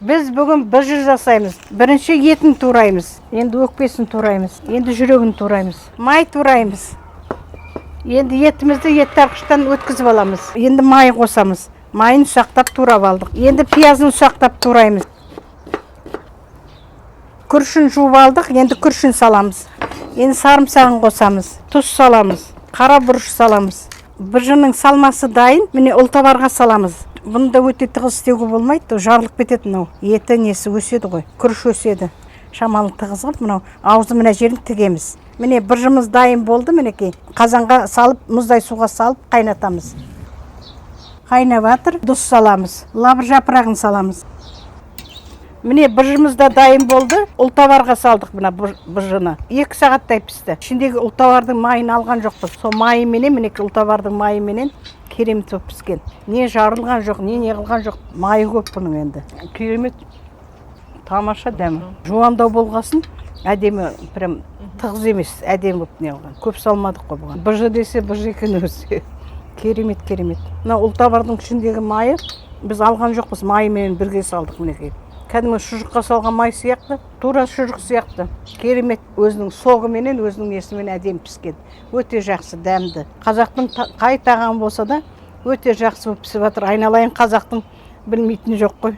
Біз бүгін бір жасаймыз. Бірінші етін тураймыз, енді өкпесін тураймыз, енді жүрегін тураймыз, май тураймыз. Енді етімізді еттарқыштан өткізіп аламыз. Енді май қосамыз. Майын ұсақтап турап алдық. Енді пиязын ұсақтап тураймыз. Күршін жуып алдық, енді күршін саламыз. Енді сарымсағын қосамыз, тұз саламыз, қара бұрыш саламыз. Быжының салмасы дайын, міне ұлтабарға саламыз. Бұны да өте тығыз істеуге болмайды, жарылып кетеді мынау. Еті несі өседі ғой, күріш өседі. Шамалы тығыз қылып, мынау аузы мына жерін тігеміз. Міне быжымыз дайын болды, мінекей. Қазанға салып, мұздай суға салып қайнатамыз. Қайнап жатыр, тұз саламыз, лабыр жапырағын саламыз. Міне быжымыз да дайын болды, ұлтабарға салдық мына быжыны. 2 сағаттай пісті. Ішіндегі ұлтабардың майын алған жоқпыз. Сол майыменен, мінекей ұлтабардың майыменен керемет болып піскен. Не жарылған жоқ, не қылған жоқ. Майы көп бұның енді. Керемет, тамаша дәмі. Жуандау болғасын, әдемі, прям тығыз емес, әдемі болып не қылған. Көп салмадық қой бұған. Быжы десе быжы екен өзі. Керемет, керемет. Мына ұлтабардың ішіндегі майы біз алған жоқпыз, майымен бірге салдық мінекей. Кәдімгі шұжыққа салған май сияқты, тура шұжық сияқты. Керемет, өзінің соғыменен, өзінің несімен әдемі піскен. Өте жақсы, дәмді. Қазақтың қай тағам болса да өте жақсы болып пісіп жатыр. Айналайын қазақтың білмейтіні жоқ қой.